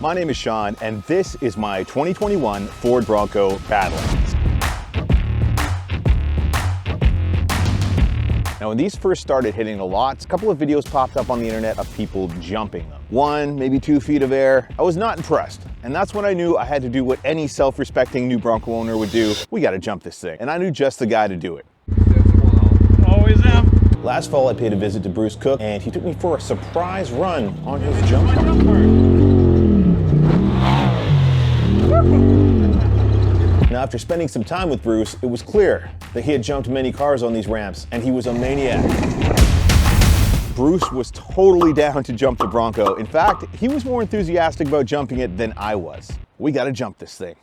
My name is Sean, and this is my 2021 Ford Bronco Badlands. Now, when these first started hitting the lots, a couple of videos popped up on the internet of people jumping them. 1, maybe 2 feet of air. I was not impressed. And that's when I knew I had to do what any self-respecting new Bronco owner would do. We gotta jump this thing. And I knew just the guy to do it. Always am. Last fall, I paid a visit to Bruce Cook, and he took me for a surprise run on his jump car. Now, after spending some time with Bruce, it was clear that he had jumped many cars on these ramps, and he was a maniac. Bruce was totally down to jump the Bronco. In fact, he was more enthusiastic about jumping it than I was. We gotta jump this thing.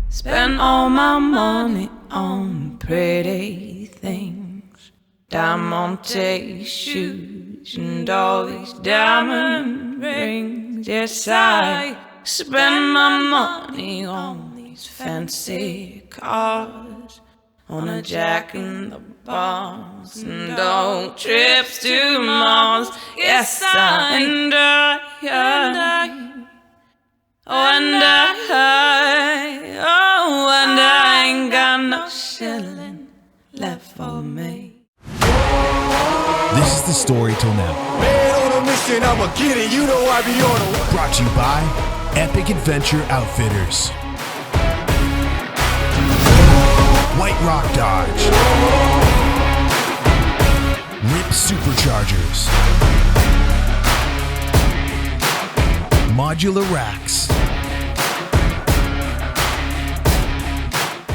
Spend all my money on pretty things, diamante shoes and all these diamond rings. Yes, I spend my money on these fancy cars, on a Jack in the Box and old trips to Mars. Yes, I and I ain't got no shilling left for me. This is the story till now. Man on a mission, I'ma get it. You know I be on a Brought to you by Epic Adventure Outfitters, White Rock Dodge, RIPP Superchargers, Modula Racks,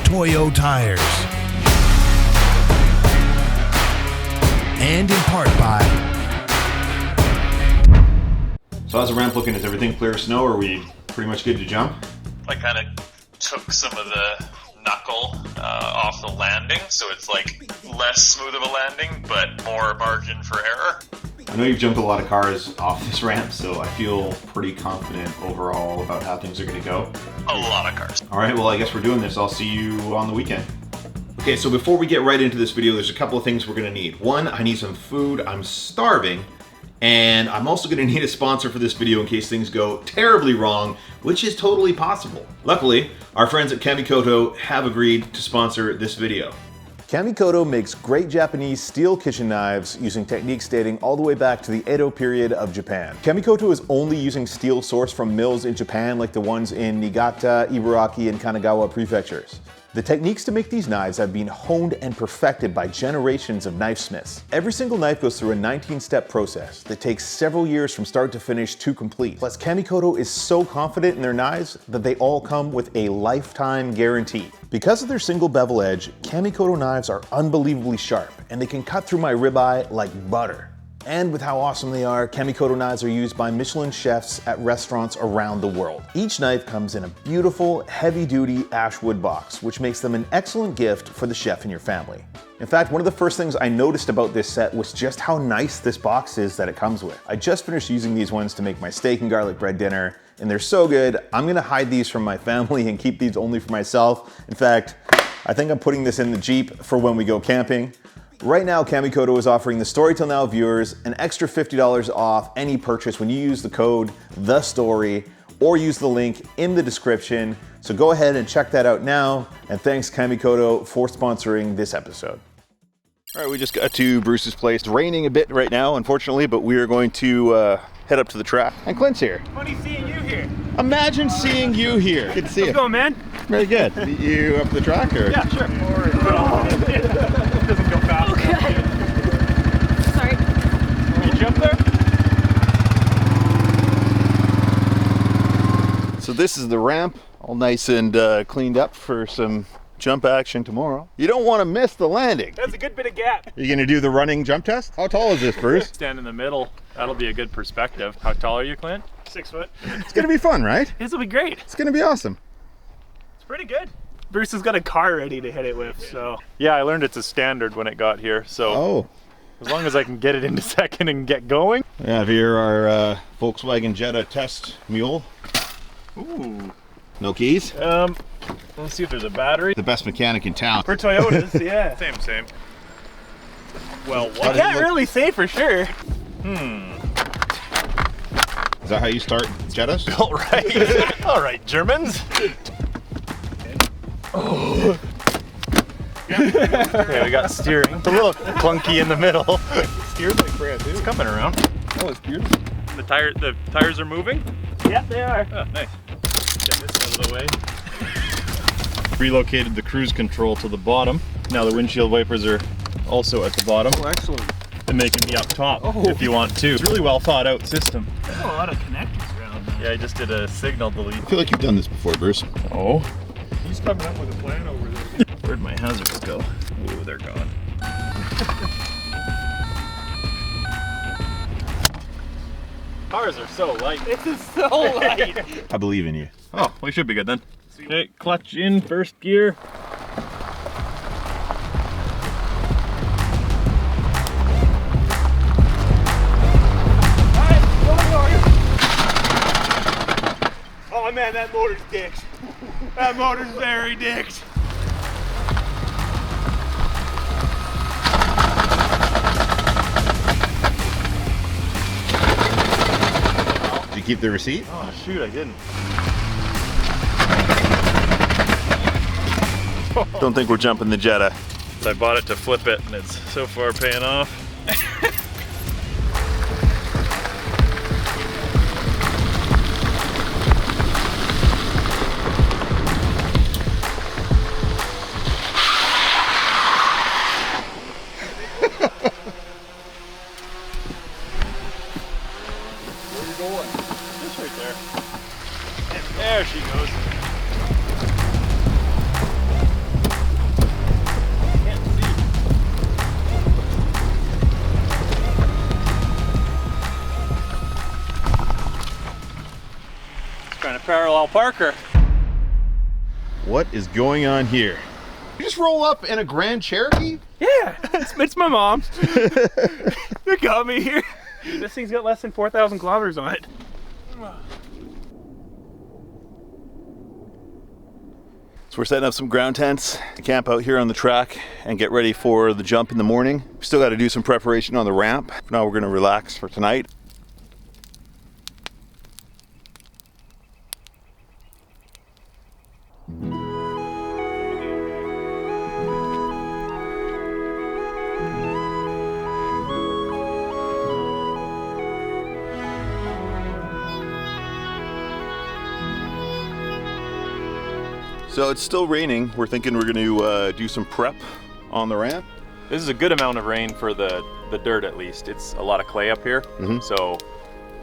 Toyo Tires, and in part by... So how's the ramp looking? Is everything clear of snow, or are we pretty much good to jump? I kind of took some of the knuckle off the landing, so it's like less smooth of a landing, but more margin for error. I know you've jumped a lot of cars off this ramp, so I feel pretty confident overall about how things are gonna go. A lot of cars. All right, well, I guess we're doing this. I'll see you on the weekend. Okay, so before we get right into this video, there's a couple of things we're gonna need. 1, I need some food. I'm starving. And I'm also gonna need a sponsor for this video in case things go terribly wrong, which is totally possible. Luckily, our friends at Kamikoto have agreed to sponsor this video. Kamikoto makes great Japanese steel kitchen knives using techniques dating all the way back to the Edo period of Japan. Kamikoto is only using steel sourced from mills in Japan like the ones in Niigata, Ibaraki, and Kanagawa prefectures. The techniques to make these knives have been honed and perfected by generations of knife smiths. Every single knife goes through a 19-step process that takes several years from start to finish to complete. Plus, Kamikoto is so confident in their knives that they all come with a lifetime guarantee. Because of their single bevel edge, Kamikoto knives are unbelievably sharp, and they can cut through my ribeye like butter. And with how awesome they are, Kamikoto knives are used by Michelin chefs at restaurants around the world. Each knife comes in a beautiful, heavy-duty ash wood box, which makes them an excellent gift for the chef and your family. In fact, one of the first things I noticed about this set was just how nice this box is that it comes with. I just finished using these ones to make my steak and garlic bread dinner, and they're so good, I'm gonna hide these from my family and keep these only for myself. In fact, I think I'm putting this in the Jeep for when we go camping. Right now, Kamikoto is offering the Story Till Now viewers an extra $50 off any purchase when you use the code THESTORY or use the link in the description. So go ahead and check that out now. And thanks Kamikoto for sponsoring this episode. All right, we just got to Bruce's place. It's raining a bit right now, unfortunately, but we are going to head up to the track. And Clint's here. Funny seeing you here. Imagine seeing you here. Good to see you. How's it going, man? Very good. You up the track or? Yeah, sure. It doesn't go fast. Okay. Sorry. Can you jump there? So this is the ramp, all nice and cleaned up for some jump action tomorrow. You don't want to miss the landing. That's a good bit of gap. You gonna do the running jump test? How tall is this, Bruce? Stand in the middle. That'll be a good perspective. How tall are you, Clint? 6 foot. It's gonna be fun, right? This will be great. It's gonna be awesome. It's pretty good. Bruce has got a car ready to hit it with, so. Yeah, I learned it's a standard when it got here, so as long as I can get it into second and get going. We have here our Volkswagen Jetta test mule. Ooh. No keys? Let's see if there's a battery. The best mechanic in town. For Toyotas, yeah. Same. Well, I what? can't really say for sure. Is that how you start Jettas? All right. All right, Germans. Oh. Okay, we got steering. It's a little clunky in the middle. Steers like brand new. It's coming around. Oh, it's beautiful. The tires are moving? Yeah, they are. Oh, nice. Get this out of the way. Relocated the cruise control to the bottom. Now the windshield wipers are also at the bottom. Oh, excellent. And they can be up top if you want to. It's a really well thought out system. There's a lot of connectors around there. Yeah, I just did a signal delete. I feel like you've done this before, Bruce. Oh. He's coming up with a plan over there. Where'd my hazards go? Ooh, they're gone. Cars are so light. This is so light. I believe in you. Oh, we should be good then. Okay, clutch in, first gear. Oh man, that motor's dicked. That motor's very dicked. Did you keep the receipt? Oh shoot, I didn't. Don't think we're jumping the Jetta. I bought it to flip it and it's so far paying off. Just right there. There she goes. Can't see. Just trying to parallel Parker. What is going on here? You just roll up in a Grand Cherokee? Yeah, it's my mom's. They got me here. This thing's got less than 4,000 kilometers on it. So we're setting up some ground tents to camp out here on the track and get ready for the jump in the morning. We still got to do some preparation on the ramp. For now, we're going to relax for tonight. So it's still raining. We're thinking we're going to do some prep on the ramp. This is a good amount of rain for the dirt at least. It's a lot of clay up here, so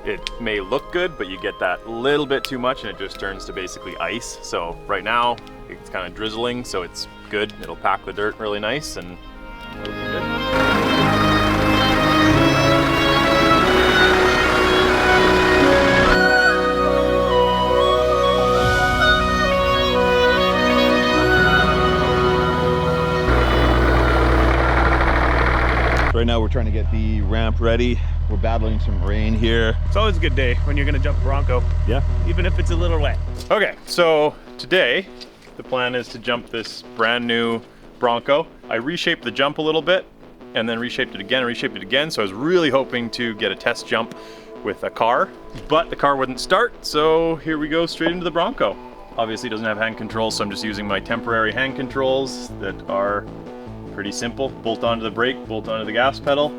it may look good, but you get that little bit too much and it just turns to basically ice. So right now it's kind of drizzling, so it's good. It'll pack the dirt really nice and it'll be good. Right now we're trying to get the ramp ready. We're battling some rain here. It's always a good day when you're gonna jump Bronco. Yeah. Even if it's a little wet. Okay, so today the plan is to jump this brand new Bronco. I reshaped the jump a little bit and then reshaped it again, so I was really hoping to get a test jump with a car, but the car wouldn't start, so here we go straight into the Bronco. Obviously it doesn't have hand controls, so I'm just using my temporary hand controls that are pretty simple. Bolt onto the brake, bolt onto the gas pedal,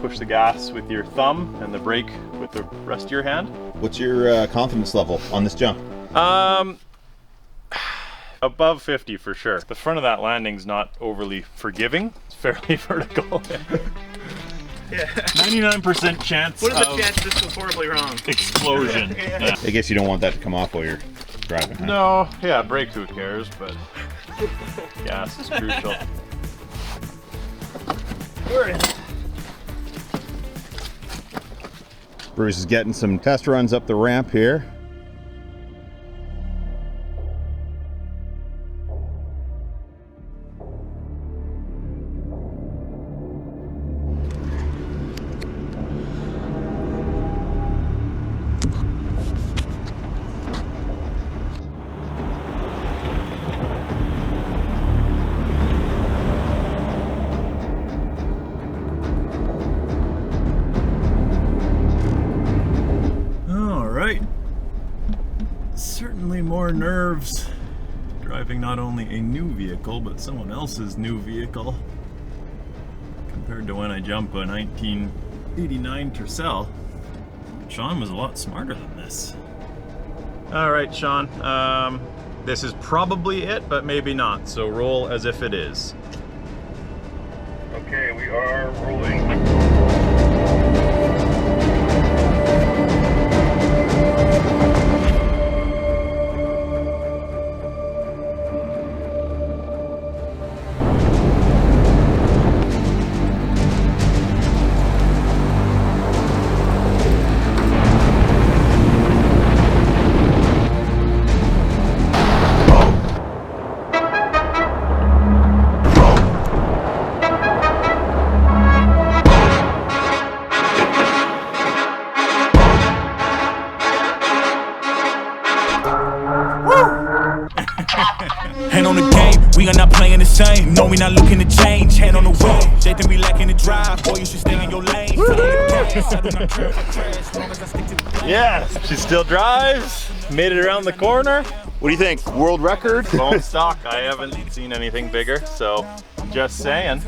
push the gas with your thumb and the brake with the rest of your hand. What's your confidence level on this jump? Above 50 for sure. The front of that landing's not overly forgiving. It's fairly vertical. Yeah. 99% chance What is of the chance this goes horribly wrong? explosion. Yeah. I guess you don't want that to come off while you're driving, huh? No, yeah, brake who cares, but gas is crucial. We're in. Bruce is getting some test runs up the ramp here. certainly more nerves driving not only a new vehicle, but someone else's new vehicle compared to when I jump a 1989 Tercel. Sean was a lot smarter than this. All right, Sean, this is probably it, but maybe not, so roll as if it is. Okay, we are rolling. Hand on the game, we are not playing the same. No, we not looking to change. Hand on the wheel, they think we lacking the drive. Boy, you should stay in your lane. Yeah, she still drives. Made it around the corner. What do you think? World record? Bone stock. I haven't seen anything bigger, so just saying.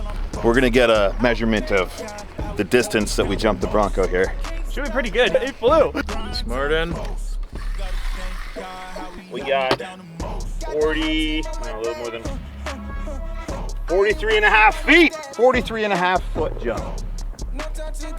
We're gonna get a measurement of the distance that we jumped the Bronco here. Should be pretty good. It flew. Martin. We got 40, no, a little more than 43 and a half feet. 43 and a half foot jump.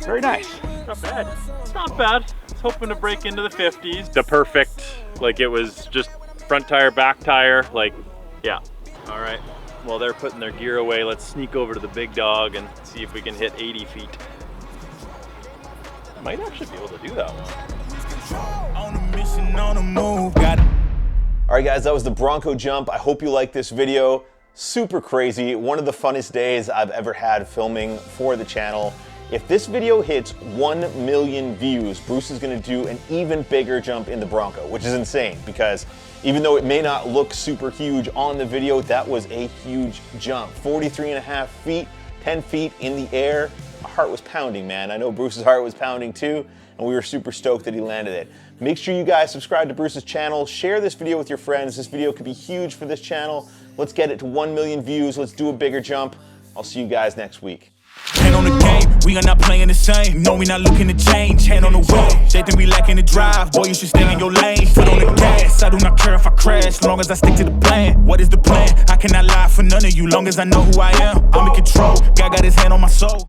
Very nice. Not bad. It's not bad. I was hoping to break into the 50s. The perfect, like it was just front tire, back tire, like, yeah. All right, well, they're putting their gear away. Let's sneak over to the big dog and see if we can hit 80 feet. Might actually be able to do that one. On a mission, on a move, got it. All right, guys, that was the Bronco jump. I hope you liked this video. Super crazy. One of the funnest days I've ever had filming for the channel. If this video hits 1 million views, Bruce is gonna do an even bigger jump in the Bronco, which is insane because even though it may not look super huge on the video, that was a huge jump. 43 and a half feet, 10 feet in the air. My heart was pounding, man. I know Bruce's heart was pounding too, and we were super stoked that he landed it. Make sure you guys subscribe to Bruce's channel, share this video with your friends. This video could be huge for this channel. Let's get it to 1 million views. Let's do a bigger jump. I'll see you guys next week. Hand on the game, we are not playing the same. No, we not looking to change. Hand on the wheel, they think we lacking the drive. Boy, you should stay in your lane. Foot on the gas, I do not care if I crash, long as I stick to the plan. What is the plan? I cannot lie for none of you, long as I know who I am. I'm in control, God got his hand on my soul.